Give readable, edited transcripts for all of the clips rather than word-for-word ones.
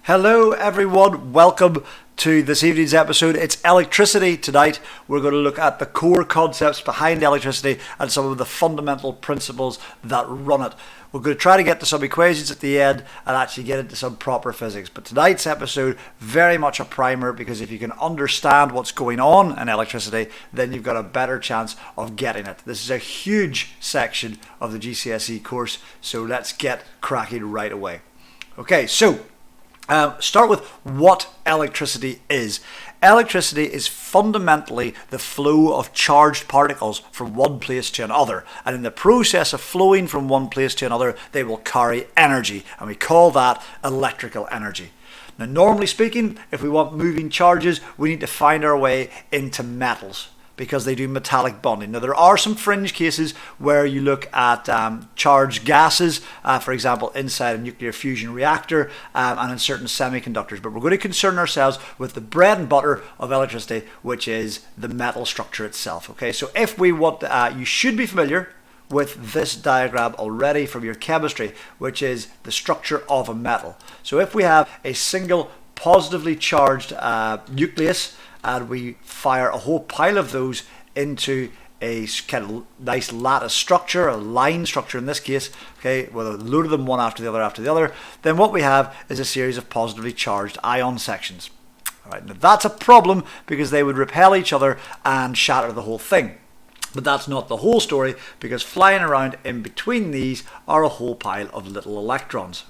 Hello everyone, welcome to this evening's episode. It's electricity tonight. We're going to look at the core concepts behind electricity and some of the fundamental principles that run it. We're going to try to get to some equations at the end and actually get into some proper physics. But tonight's episode, very much a primer, because if you can understand what's going on in electricity, then you've got a better chance of getting it. This is a huge section of the GCSE course, so let's get cracking right away. Okay, so start with what electricity is. Electricity is fundamentally the flow of charged particles from one place to another. And in the process of flowing from one place to another, they will carry energy. And we call that electrical energy. Now, normally speaking, if we want moving charges, we need to find our way into metals, because they do metallic bonding. Now, there are some fringe cases where you look at charged gases, for example, inside a nuclear fusion reactor and in certain semiconductors. But we're going to concern ourselves with the bread and butter of electricity, which is the metal structure itself. Okay, so if we want, you should be familiar with this diagram already from your chemistry, which is the structure of a metal. So if we have a single positively charged nucleus, and we fire a whole pile of those into a kind of nice lattice structure, a line structure in this case, okay, with a load of them one after the other, then what we have is a series of positively charged ion sections. All right, now that's a problem because they would repel each other and shatter the whole thing. But that's not the whole story, because flying around in between these are a whole pile of little electrons.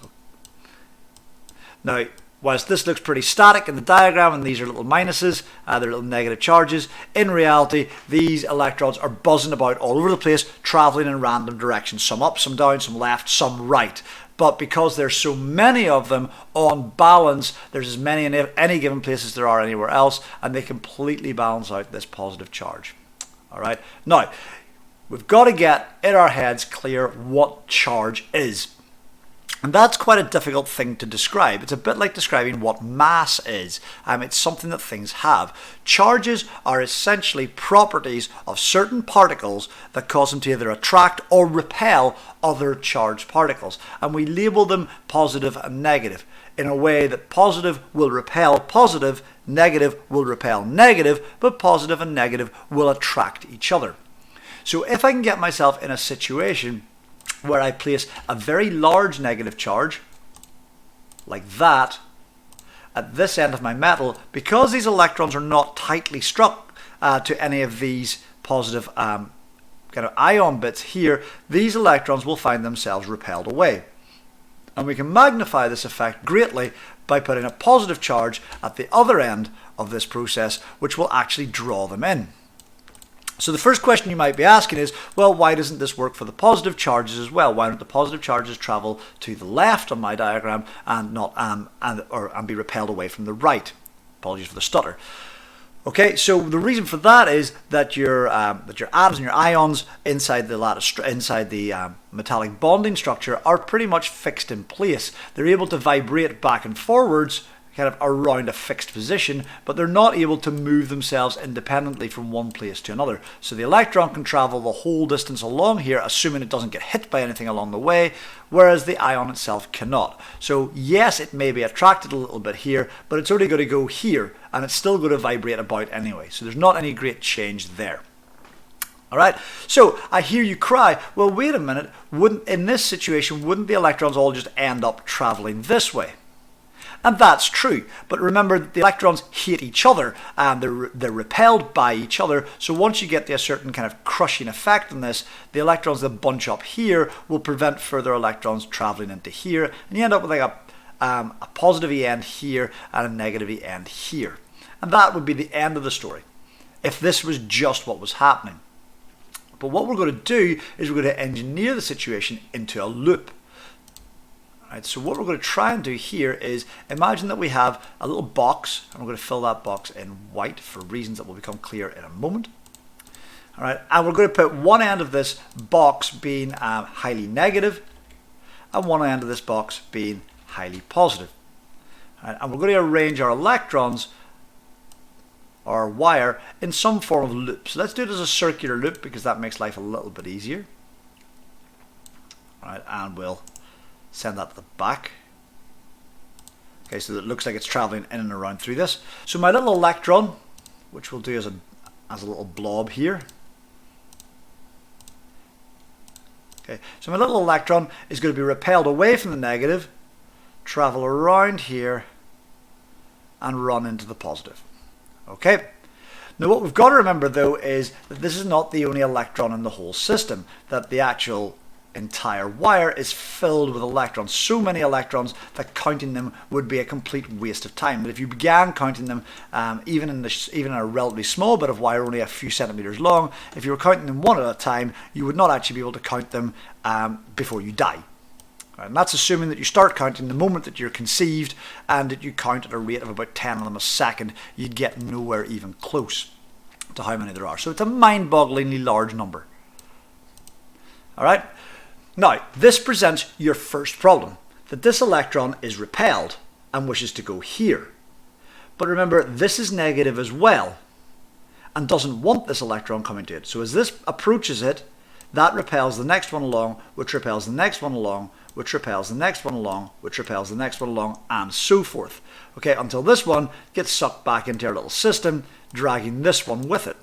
Now, whilst this looks pretty static in the diagram, and these are little minuses, they're little negative charges, in reality, these electrons are buzzing about all over the place, traveling in random directions, some up, some down, some left, some right. But because there's so many of them, on balance, there's as many in any given place as there are anywhere else, and they completely balance out this positive charge. All right. Now, we've got to get in our heads clear what charge is. And that's quite a difficult thing to describe. It's a bit like describing what mass is. It's something that things have. Charges are essentially properties of certain particles that cause them to either attract or repel other charged particles. And we label them positive and negative in a way that positive will repel positive, negative will repel negative, but positive and negative will attract each other. So if I can get myself in a situation where I place a very large negative charge, like that, at this end of my metal, because these electrons are not tightly struck to any of these positive kind of ion bits here, these electrons will find themselves repelled away. And we can magnify this effect greatly by putting a positive charge at the other end of this process, which will actually draw them in. So the first question you might be asking is, well, why doesn't this work for the positive charges as well? Why don't the positive charges travel to the left on my diagram and not and be repelled away from the right? Apologies for the stutter. Okay, so the reason for that is that your atoms and your ions inside the lattice, inside the metallic bonding structure, are pretty much fixed in place. They're able to vibrate back and forwards, kind of around a fixed position, but they're not able to move themselves independently from one place to another. So the electron can travel the whole distance along here, assuming it doesn't get hit by anything along the way, whereas the ion itself cannot. So yes, it may be attracted a little bit here, but it's only going to go here, and it's still going to vibrate about anyway. So there's not any great change there. All right, so I hear you cry, well, wait a minute, in this situation, wouldn't the electrons all just end up traveling this way? And that's true, but remember the electrons hate each other and they're repelled by each other. So once you get to a certain kind of crushing effect on this, the electrons that bunch up here will prevent further electrons traveling into here, and you end up with like a positive end here and a negative end here. And that would be the end of the story if this was just what was happening. But what we're going to do is we're going to engineer the situation into a loop. Right, so what we're going to try and do here is imagine that we have a little box, and we're going to fill that box in white for reasons that will become clear in a moment. All right, and we're going to put one end of this box being highly negative and one end of this box being highly positive. All right, and we're going to arrange our electrons or wire in some form of loop. So let's do it as a circular loop because that makes life a little bit easier. All right, and we'll send that to the back. Okay, so it looks like it's traveling in and around through this. So my little electron, which we'll do as a little blob here. Okay, so my little electron is going to be repelled away from the negative, travel around here, and run into the positive. Okay. Now what we've got to remember though is that this is not the only electron in the whole system, that the actual entire wire is filled with electrons, so many electrons that counting them would be a complete waste of time. But if you began counting them, even in a relatively small bit of wire, only a few centimeters long, if you were counting them one at a time, you would not actually be able to count them before you die. And that's assuming that you start counting the moment that you're conceived and that you count at a rate of about 10 of them a second. You'd get nowhere even close to how many there are. So it's a mind-bogglingly large number. All right. Now, this presents your first problem, that this electron is repelled and wishes to go here. But remember, this is negative as well and doesn't want this electron coming to it. So as this approaches it, that repels the next one along, which repels the next one along, which repels the next one along, which repels the next one along, and so forth. Okay, until this one gets sucked back into our little system, dragging this one with it.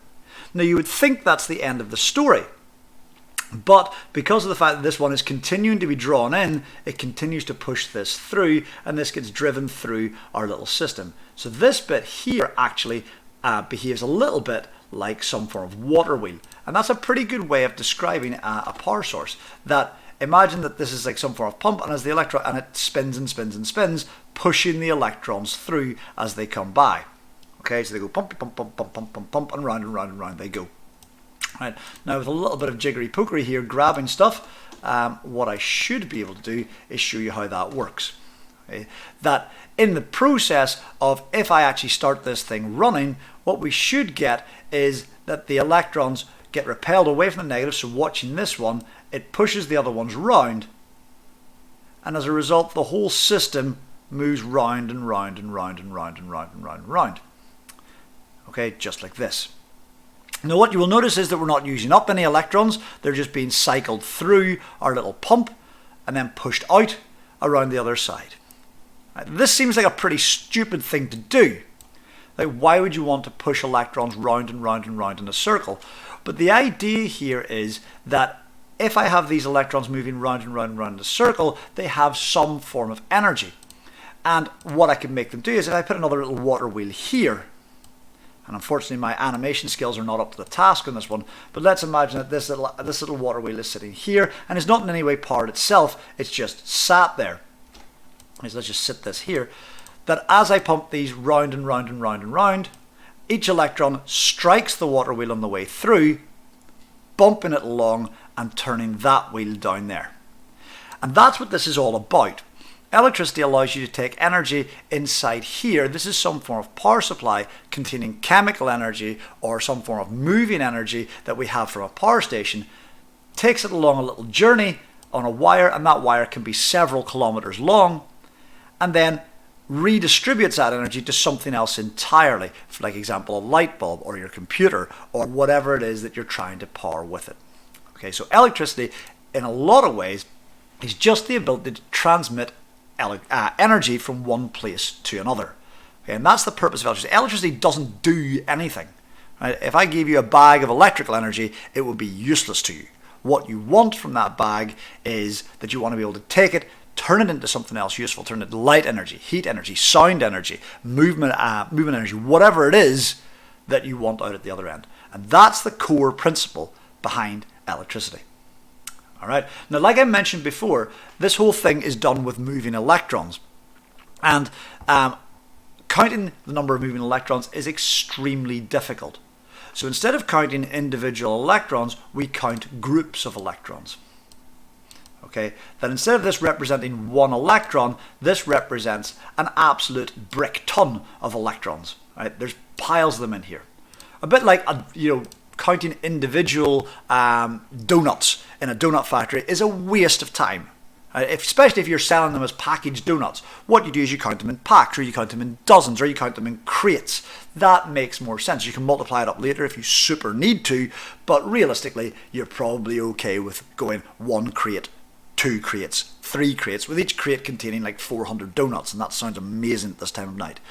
Now, you would think that's the end of the story. But because of the fact that this one is continuing to be drawn in, it continues to push this through, and this gets driven through our little system. So this bit here actually behaves a little bit like some form of water wheel. And that's a pretty good way of describing a power source. That imagine that this is like some form of pump, and as the electron, and it spins and spins and spins, pushing the electrons through as they come by. Okay, so they go pump, pump, pump, pump, pump, pump, pump, and round and round and round they go. Right. Now with a little bit of jiggery pokery here, grabbing stuff, what I should be able to do is show you how that works. Okay. That in the process of, if I actually start this thing running, what we should get is that the electrons get repelled away from the negative. So watching this one, it pushes the other ones round, and as a result the whole system moves round and round and round and round and round and round and round. Okay, just like this. Now what you will notice is that we're not using up any electrons, they're just being cycled through our little pump and then pushed out around the other side. Right, this seems like a pretty stupid thing to do. Like, why would you want to push electrons round and round and round in a circle? But the idea here is that if I have these electrons moving round and round and round in a circle, they have some form of energy. And what I can make them do is, if I put another little water wheel here, and unfortunately my animation skills are not up to the task on this one, but let's imagine that this little water wheel is sitting here and is not in any way powered itself, it's just sat there. So let's just sit this here, that as I pump these round and round and round and round, each electron strikes the water wheel on the way through, bumping it along and turning that wheel down there. And that's what this is all about. Electricity allows you to take energy inside here. This is some form of power supply containing chemical energy or some form of moving energy that we have from a power station, takes it along a little journey on a wire, and that wire can be several kilometers long, and then redistributes that energy to something else entirely, for like example a light bulb or your computer or whatever it is that you're trying to power with it. Okay, so electricity in a lot of ways is just the ability to transmit energy from one place to another. Okay, and that's the purpose of electricity. Electricity doesn't do anything. Right? If I gave you a bag of electrical energy, it would be useless to you. What you want from that bag is that you want to be able to take it, turn it into something else useful, turn it into light energy, heat energy, sound energy, movement energy, whatever it is that you want out at the other end. And that's the core principle behind electricity. All right. Now, like I mentioned before, this whole thing is done with moving electrons. And counting the number of moving electrons is extremely difficult. So instead of counting individual electrons, we count groups of electrons. Okay, that instead of this representing one electron, this represents an absolute brick ton of electrons. Right? There's piles of them in here. A bit like counting individual donuts in a donut factory is a waste of time. Especially if you're selling them as packaged donuts. What you do is you count them in packs, or you count them in dozens, or you count them in crates. That makes more sense. You can multiply it up later if you super need to, but realistically, you're probably okay with going one crate, 2 crates, 3 crates, with each crate containing like 400 donuts, and that sounds amazing at this time of night.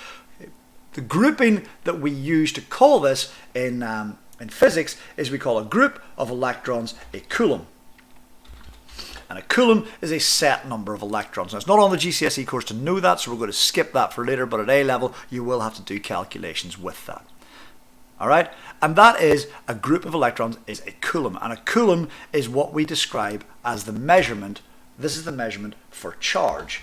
The grouping that we use to call this in physics is we call a group of electrons a coulomb. And a coulomb is a set number of electrons. Now, it's not on the GCSE course to know that, so we're going to skip that for later, but at A level you will have to do calculations with that. Alright? And that is, a group of electrons is a coulomb. And a coulomb is what we describe as the measurement. This is the measurement for charge.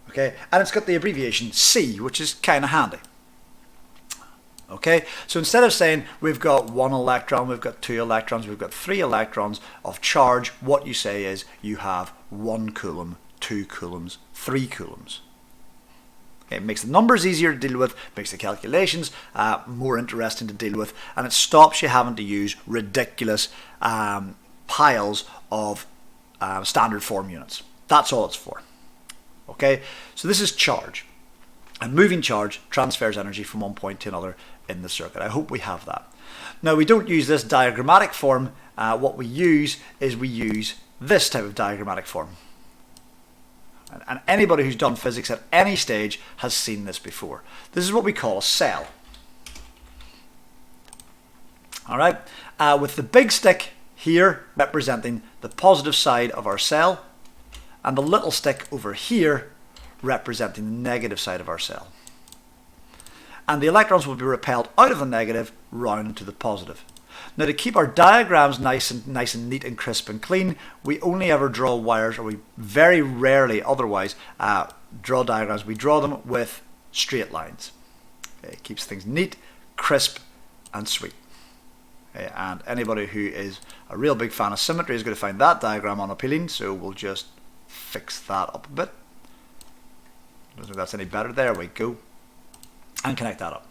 Okay? And it's got the abbreviation C, which is kind of handy. Okay, so instead of saying we've got 1 electron, we've got 2 electrons, we've got 3 electrons of charge, what you say is you have 1 coulomb, 2 coulombs, 3 coulombs. Okay, it makes the numbers easier to deal with, makes the calculations more interesting to deal with, and it stops you having to use ridiculous piles of standard form units. That's all it's for. Okay, so this is charge. And moving charge transfers energy from one point to another in the circuit. I hope we have that. Now, we don't use this diagrammatic form. What we use is we use this type of diagrammatic form. And anybody who's done physics at any stage has seen this before. This is what we call a cell. All right, with the big stick here representing the positive side of our cell, and the little stick over here representing the negative side of our cell. And the electrons will be repelled out of the negative round to the positive. Now, to keep our diagrams nice and neat and crisp and clean, we only ever draw wires, or we very rarely otherwise draw diagrams. We draw them with straight lines. Okay, it keeps things neat, crisp and sweet. Okay, and anybody who is a real big fan of symmetry is going to find that diagram unappealing, so we'll just fix that up a bit. I don't think that's any better. There we go. And connect that up.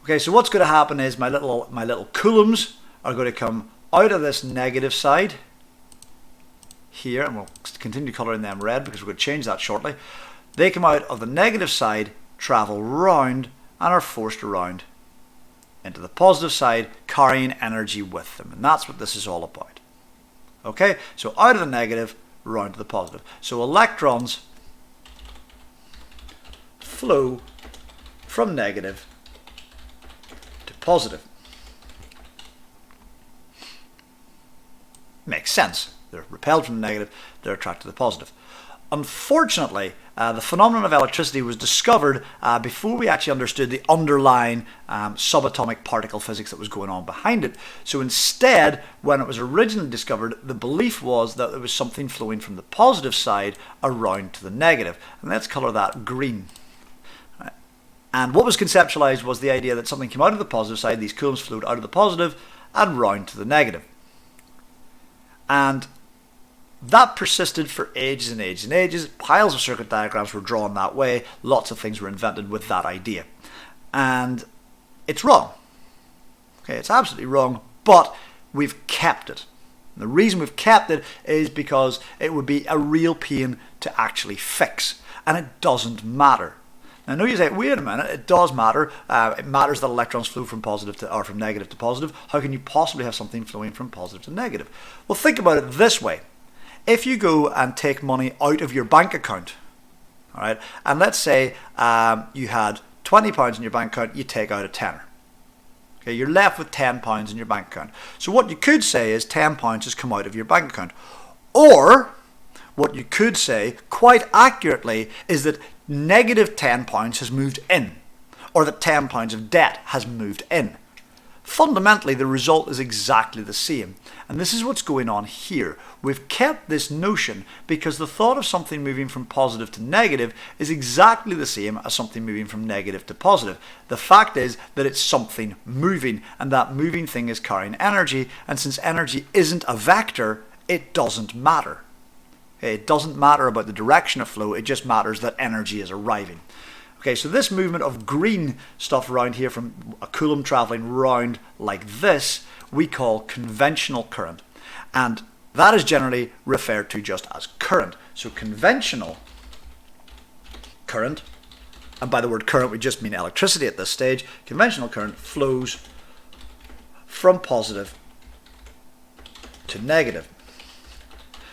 Okay, so what's going to happen is my little coulombs are going to come out of this negative side here, and we'll continue colouring them red because we're going to change that shortly. They come out of the negative side, travel round, and are forced around into the positive side, carrying energy with them. And that's what this is all about. Okay, so out of the negative, round to the positive. So electrons flow from negative to positive. Makes sense. They're repelled from the negative, they're attracted to the positive. Unfortunately, the phenomenon of electricity was discovered before we actually understood the underlying subatomic particle physics that was going on behind it. So instead, when it was originally discovered, the belief was that there was something flowing from the positive side around to the negative. And let's colour that green. And what was conceptualized was the idea that something came out of the positive side, these coulombs flowed out of the positive and round to the negative. And that persisted for ages and ages and ages. Piles of circuit diagrams were drawn that way. Lots of things were invented with that idea. And it's wrong. Okay, it's absolutely wrong, but we've kept it. And the reason we've kept it is because it would be a real pain to actually fix. And it doesn't matter. Now, I know you say, wait a minute, it does matter. It matters that electrons flow from positive to, or from negative to positive. How can you possibly have something flowing from positive to negative? Well, think about it this way. If you go and take money out of your bank account, all right, and let's say you had £20 in your bank account, you take out a tenner. Okay, you're left with £10 in your bank account. So what you could say is £10 has come out of your bank account. Or what you could say quite accurately is that negative £10 has moved in, or that £10 of debt has moved in. Fundamentally, the result is exactly the same. And this is what's going on here. We've kept this notion because the thought of something moving from positive to negative is exactly the same as something moving from negative to positive. The fact is that it's something moving, and that moving thing is carrying energy, and since energy isn't a vector, it doesn't matter. It doesn't matter about the direction of flow, it just matters that energy is arriving. Okay, so this movement of green stuff around here from a coulomb travelling round like this, we call conventional current. And that is generally referred to just as current. So conventional current, and by the word current we just mean electricity at this stage, conventional current flows from positive to negative.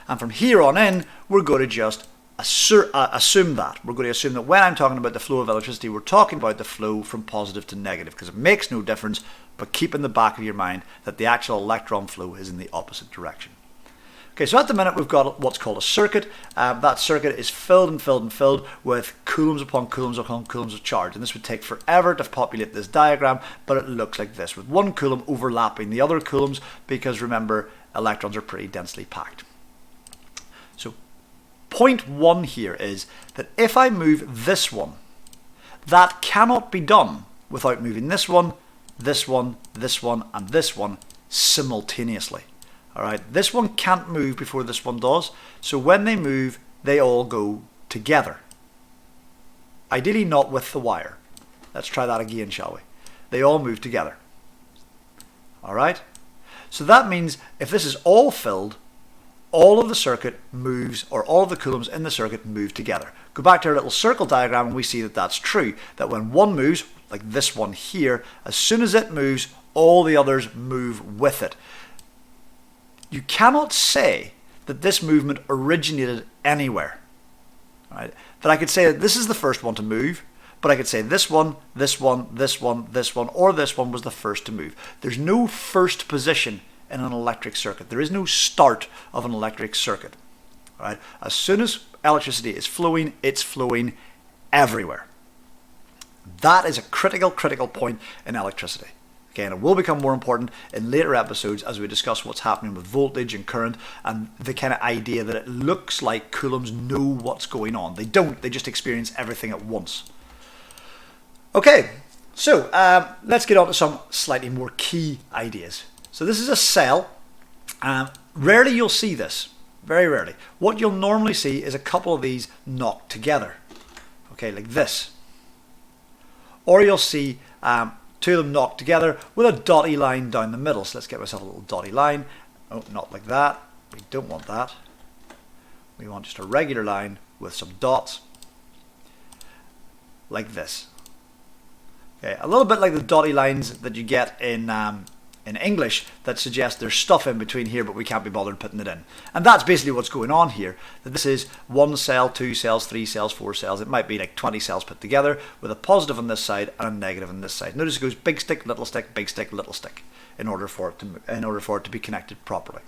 And from here on in, we're going to just assume that. We're going to assume that when I'm talking about the flow of electricity, we're talking about the flow from positive to negative, because it makes no difference, but keep in the back of your mind that the actual electron flow is in the opposite direction. Okay, so at the minute we've got what's called a circuit. That circuit is filled and filled and filled with coulombs upon coulombs upon coulombs of charge. And this would take forever to populate this diagram, but it looks like this, with one coulomb overlapping the other coulombs, because remember, electrons are pretty densely packed. So point one here is that if I move this one, that cannot be done without moving this one, this one, this one, and this one simultaneously. All right, this one can't move before this one does. So when they move, they all go together. Ideally not with the wire. Let's try that again, shall we? They all move together. All right. So that means if this is all filled, all of the circuit moves, or all of the coulombs in the circuit move together. Go back to our little circle diagram and we see that that's true. That when one moves, like this one here, as soon as it moves, all the others move with it. You cannot say that this movement originated anywhere. Right? That I could say that this is the first one to move, but I could say this one, this one, this one, this one, or this one was the first to move. There's no first position in an electric circuit. There is no start of an electric circuit. Right? As soon as electricity is flowing, it's flowing everywhere. That is a critical point in electricity. Okay, and it will become more important in later episodes as we discuss what's happening with voltage and current, and the kind of idea that it looks like coulombs know what's going on. They don't, they just experience everything at once. Okay, so let's get on to some slightly more key ideas. So this is a cell. Rarely you'll see this, very rarely. What you'll normally see is a couple of these knocked together. Okay, like this. Or you'll see two of them knocked together with a dotty line down the middle. So let's get myself a little dotty line. Oh, not like that. We don't want that. We want just a regular line with some dots. Like this. Okay, a little bit like the dotty lines that you get in English that suggest there's stuff in between here, but we can't be bothered putting it in. And that's basically what's going on here. That this is one cell, two cells, three cells, four cells. It might be like 20 cells put together with a positive on this side and a negative on this side. Notice it goes big stick, little stick, little stick in order for it to be connected properly.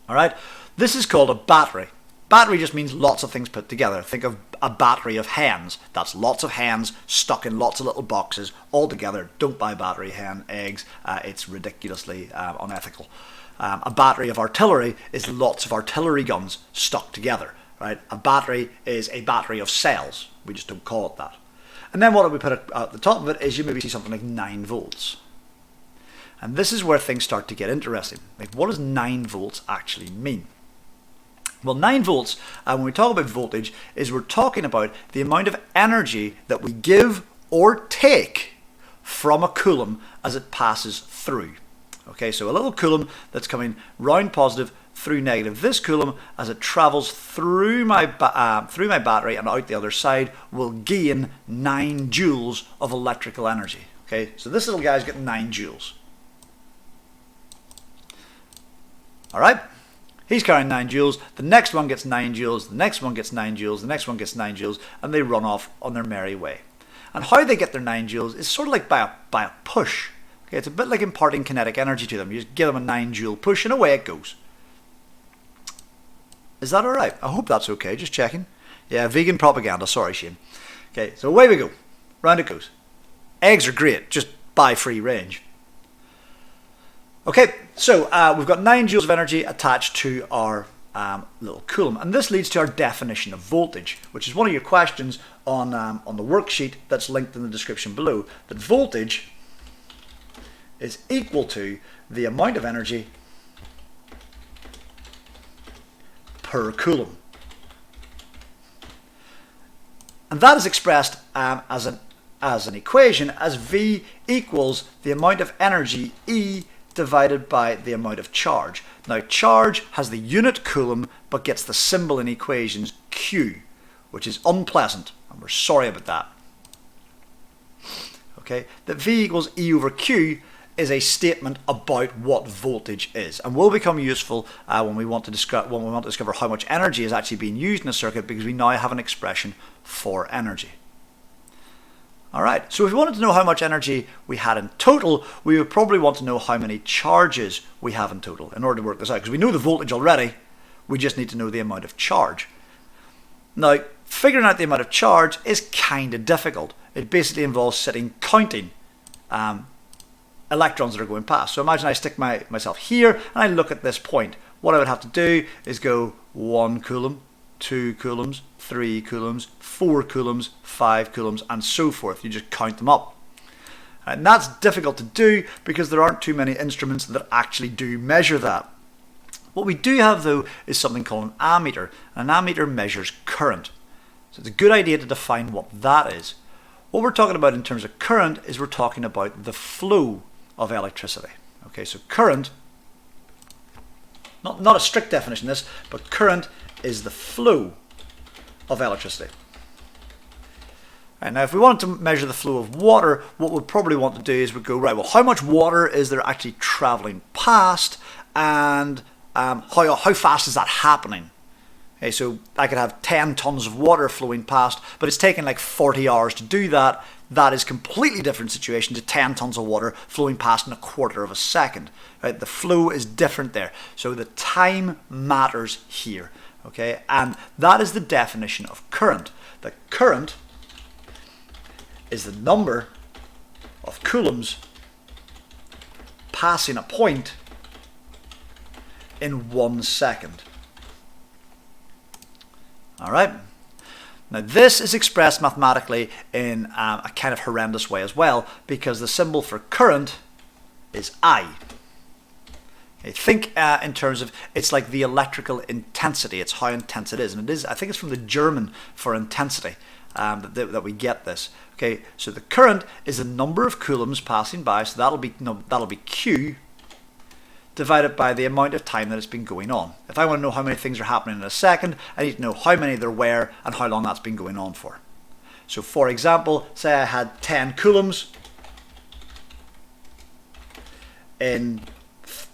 All right. This is called a battery. Battery just means lots of things put together. Think of a battery of hens. That's lots of hens stuck in lots of little boxes all together. Don't buy battery hen eggs. It's ridiculously unethical. A battery of artillery is lots of artillery guns stuck together. Right? A battery is a battery of cells. We just don't call it that. And then what we put at the top of it is you maybe see something like 9 volts. And this is where things start to get interesting. Like, what does 9 volts actually mean? Well, 9 volts, when we talk about voltage, is we're talking about the amount of energy that we give or take from a coulomb as it passes through. Okay, so a little coulomb that's coming round positive through negative. This coulomb, as it travels through my battery and out the other side, will gain 9 joules of electrical energy. Okay, so this little guy's getting 9 joules. All right. He's carrying 9 joules, the next one gets 9 joules, the next one gets 9 joules, the next one gets 9 joules, and they run off on their merry way. And how they get their 9 joules is sort of like by a push. Okay, it's a bit like imparting kinetic energy to them. You just give them a 9 joule push and away it goes. Is that alright? I hope that's okay, just checking. Yeah, vegan propaganda, sorry Shane. Okay, so away we go. Round it goes. Eggs are great, just buy free range. Okay, so we've got 9 joules of energy attached to our little coulomb, and this leads to our definition of voltage, which is one of your questions on the worksheet that's linked in the description below. That voltage is equal to the amount of energy per coulomb, and that is expressed as an equation as V equals the amount of energy E divided by the amount of charge. Now, charge has the unit coulomb but gets the symbol in equations Q, which is unpleasant, and we're sorry about that. Okay, that V equals E over Q is a statement about what voltage is, and will become useful when we want to discover how much energy is actually being used in a circuit, because we now have an expression for energy. Alright, so if we wanted to know how much energy we had in total, we would probably want to know how many charges we have in total in order to work this out, because we know the voltage already, we just need to know the amount of charge. Now, figuring out the amount of charge is kind of difficult. It basically involves counting electrons that are going past. So imagine I stick myself here and I look at this point. What I would have to do is go 1 coulomb, 2 coulombs, 3 coulombs, 4 coulombs, 5 coulombs, and so forth. You just count them up. And that's difficult to do because there aren't too many instruments that actually do measure that. What we do have though is something called an ammeter. An ammeter measures current. So it's a good idea to define what that is. What we're talking about in terms of current is we're talking about the flow of electricity. Okay, so current, not a strict definition of this, but current is the flow of electricity. And now if we wanted to measure the flow of water, what we'd probably want to do is we'd go, right, well, how much water is there actually traveling past, and how fast is that happening? Okay, so I could have 10 tons of water flowing past, but it's taking like 40 hours to do that. That is a completely different situation to 10 tons of water flowing past in a quarter of a second. Right? The flow is different there. So the time matters here. Okay, and that is the definition of current. The current is the number of coulombs passing a point in 1 second. Alright, now this is expressed mathematically in a kind of horrendous way as well, because the symbol for current is I. Okay, think in terms of, it's like the electrical intensity, it's how intense it is, and it is, I think it's from the German for intensity that we get this. Okay, so the current is the number of coulombs passing by, so that'll be Q, divided by the amount of time that it's been going on. If I want to know how many things are happening in a second, I need to know how many there were and how long that's been going on for. So for example, say I had 10 coulombs in,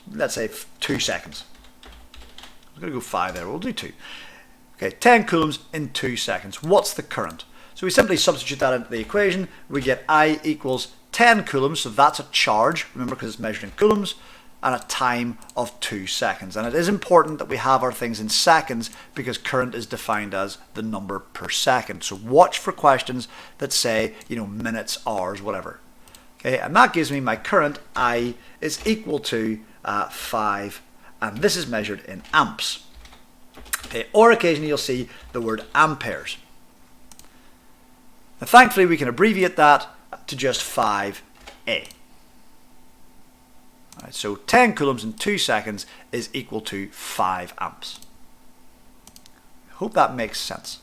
let's say, 2 seconds. I'm going to go 5 there, we'll do 2. Okay, 10 coulombs in 2 seconds. What's the current? So we simply substitute that into the equation. We get I equals 10 coulombs, so that's a charge, remember, because it's measured in coulombs, and a time of 2 seconds. And it is important that we have our things in seconds, because current is defined as the number per second. So watch for questions that say, minutes, hours, whatever. Okay, and that gives me my current, I, is equal to 5, and this is measured in amps. Okay, or occasionally you'll see the word amperes. Now thankfully we can abbreviate that to just 5A. Right, so 10 coulombs in 2 seconds is equal to 5 amps. I hope that makes sense.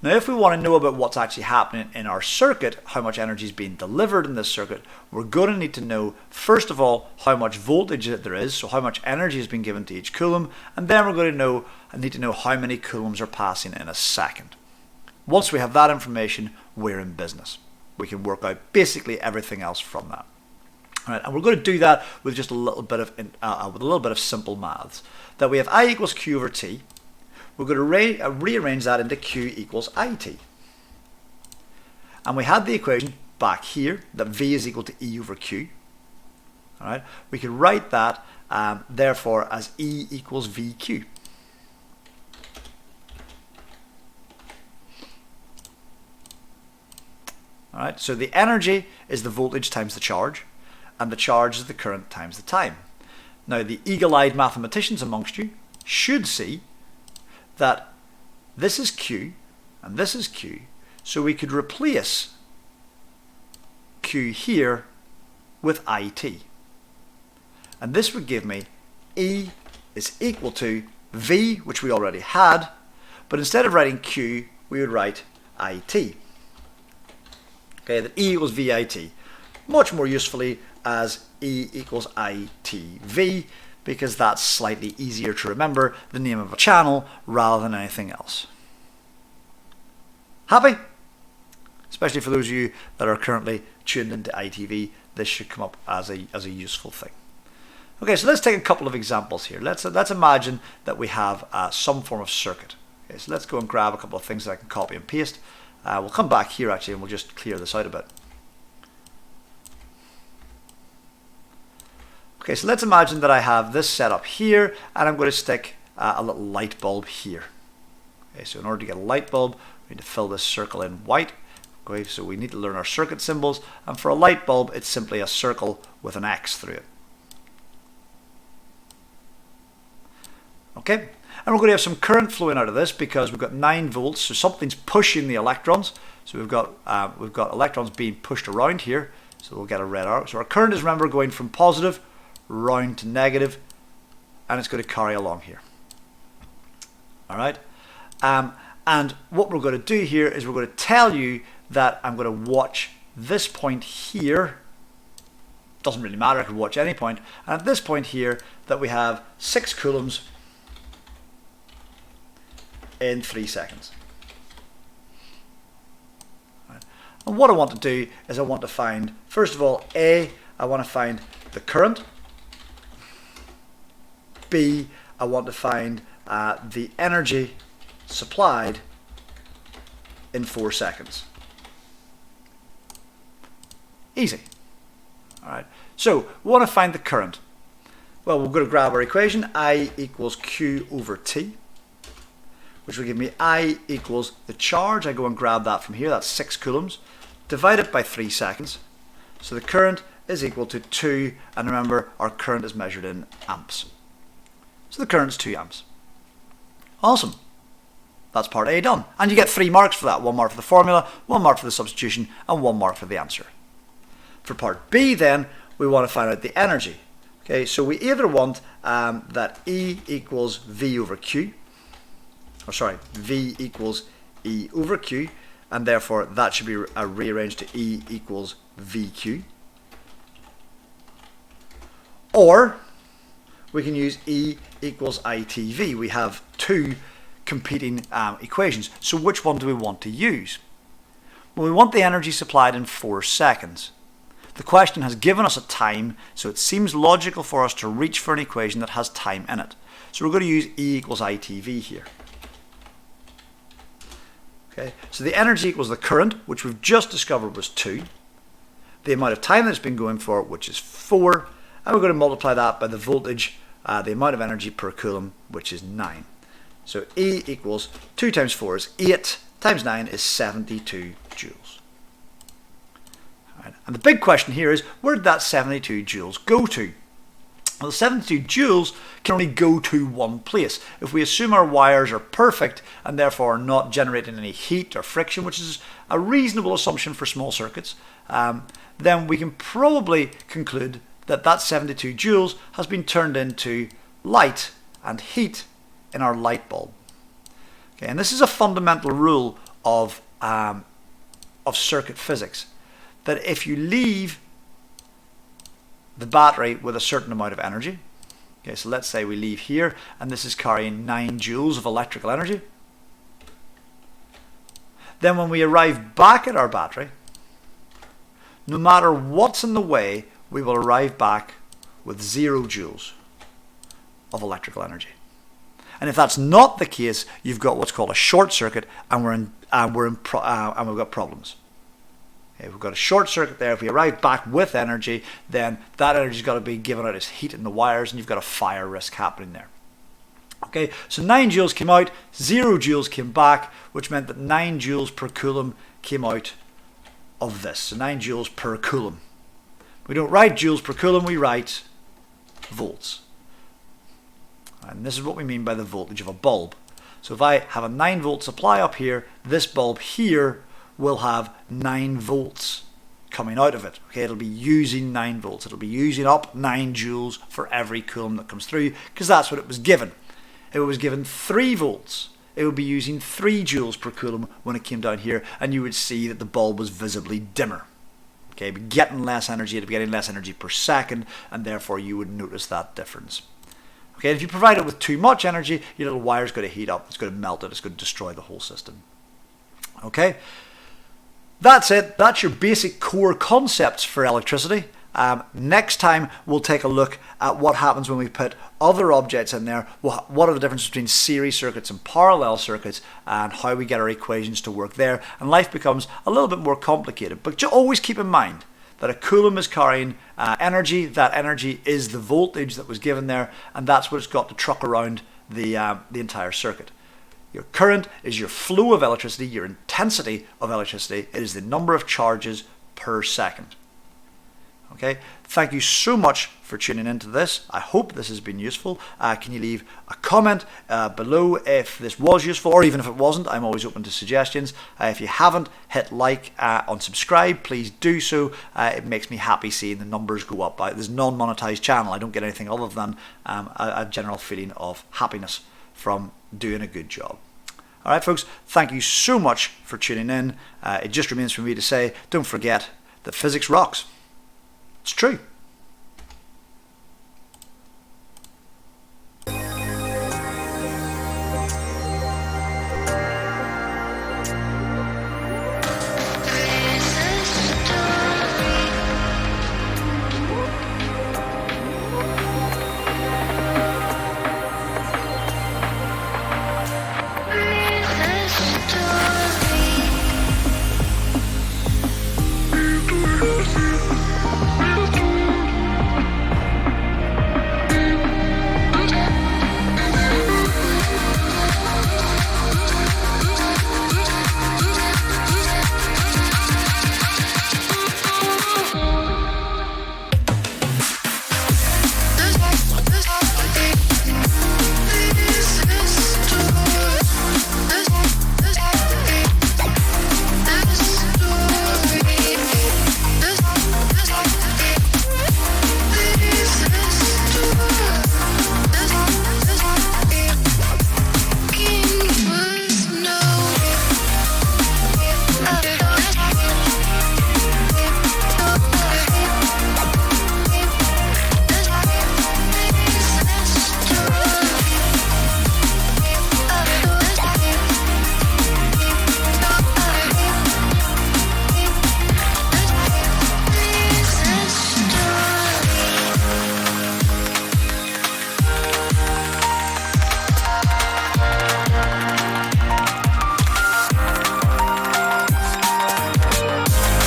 Now if we want to know about what's actually happening in our circuit, how much energy is being delivered in this circuit, we're going to need to know, first of all, how much voltage there is, so how much energy has been given to each coulomb, and then we're going to need to know how many coulombs are passing in a second. Once we have that information, we're in business. We can work out basically everything else from that. All right, and we're going to do that with just a little bit of simple maths. That we have I equals Q over T. We're going to rearrange that into Q equals IT. And we had the equation back here that V is equal to E over Q. All right, we could write that therefore as E equals VQ. All right, so the energy is the voltage times the charge, and the charge is the current times the time. Now the eagle-eyed mathematicians amongst you should see that this is Q and this is Q, so we could replace Q here with IT. And this would give me E is equal to V, which we already had, but instead of writing Q, we would write IT. Okay, that E equals VIT. Much more usefully as E equals ITV, because that's slightly easier to remember, the name of a channel rather than anything else. Happy? Especially for those of you that are currently tuned into ITV, this should come up as a useful thing. Okay, so let's take a couple of examples here. Let's imagine that we have some form of circuit. Okay, so let's go and grab a couple of things that I can copy and paste. We'll come back here actually and we'll just clear this out a bit. Okay, so let's imagine that I have this set up here and I'm going to stick a little light bulb here. Okay, so in order to get a light bulb, we need to fill this circle in white. Okay, so we need to learn our circuit symbols, and for a light bulb, it's simply a circle with an X through it. Okay, and we're going to have some current flowing out of this because we've got 9 volts, so something's pushing the electrons. So we've got electrons being pushed around here, so we'll get a red arrow. So our current is, remember, going from positive round to negative, and it's going to carry along here. All right, and what we're going to do here is we're going to tell you that I'm going to watch this point here. Doesn't really matter, I could watch any point. And at this point here, that we have 6 coulombs in 3 seconds. Right. And what I want to do is I want to find, first of all, I want to find the current. B, I want to find the energy supplied in 4 seconds. Easy. All right. So we want to find the current. Well, we're going to grab our equation, I equals Q over T, which will give me I equals the charge. I go and grab that from here. That's 6 coulombs. Divide it by 3 seconds. So the current is equal to 2. And remember, our current is measured in amps. So the current is 2 amps. Awesome. That's part A done. And you get 3 marks for that. 1 mark for the formula, 1 mark for the substitution, and 1 mark for the answer. For part B then, we want to find out the energy. Okay, so we either want that E equals V over Q, or sorry, V equals E over Q, and therefore that should be rearranged to E equals VQ. Or we can use E equals ITV. We have 2 competing equations. So which one do we want to use? Well, we want the energy supplied in 4 seconds. The question has given us a time, so it seems logical for us to reach for an equation that has time in it. So we're going to use E equals ITV here. Okay, so the energy equals the current, which we've just discovered was 2. The amount of time that it's been going for, which is 4. And we're going to multiply that by the voltage, the amount of energy per coulomb, which is 9. So E equals 2 times 4 is 8, times 9 is 72 joules. Right. And the big question here is, where did that 72 joules go to? Well, the 72 joules can only go to one place. If we assume our wires are perfect and therefore are not generating any heat or friction, which is a reasonable assumption for small circuits, then we can probably conclude that that 72 joules has been turned into light and heat in our light bulb. Okay, and this is a fundamental rule of circuit physics, that if you leave the battery with a certain amount of energy, okay, so let's say we leave here and this is carrying 9 joules of electrical energy, then when we arrive back at our battery, no matter what's in the way, we will arrive back with 0 joules of electrical energy. And if that's not the case, you've got what's called a short circuit, and we've got problems. Okay, we've got a short circuit there. If we arrive back with energy, then that energy's got to be given out as heat in the wires, and you've got a fire risk happening there. Okay, so 9 joules came out, 0 joules came back, which meant that 9 joules per coulomb came out of this. So 9 joules per coulomb. We don't write joules per coulomb, we write volts. And this is what we mean by the voltage of a bulb. So if I have a 9 volt supply up here, this bulb here will have 9 volts coming out of it. Okay, it'll be using 9 volts. It'll be using up 9 joules for every coulomb that comes through, because that's what it was given. If it was given 3 volts, it would be using 3 joules per coulomb when it came down here, and you would see that the bulb was visibly dimmer. Okay, but getting less energy, it'd be getting less energy per second, and therefore you would notice that difference. Okay, and if you provide it with too much energy, your little wire's going to heat up, it's going to melt it, it's going to destroy the whole system. Okay, that's it. That's your basic core concepts for electricity. Next time, we'll take a look at what happens when we put other objects in there, what are the differences between series circuits and parallel circuits, and how we get our equations to work there. And life becomes a little bit more complicated. But always keep in mind that a coulomb is carrying energy. That energy is the voltage that was given there, and that's what it's got to truck around the entire circuit. Your current is your flow of electricity, your intensity of electricity. It is the number of charges per second. Okay, thank you so much for tuning into this. I hope this has been useful. Can you leave a comment below if this was useful, or even if it wasn't? I'm always open to suggestions. If you haven't hit like on subscribe, please do so. It makes me happy seeing the numbers go up. This is a non-monetized channel. I don't get anything other than a general feeling of happiness from doing a good job. All right, folks, thank you so much for tuning in. It just remains for me to say, don't forget that physics rocks. It's true.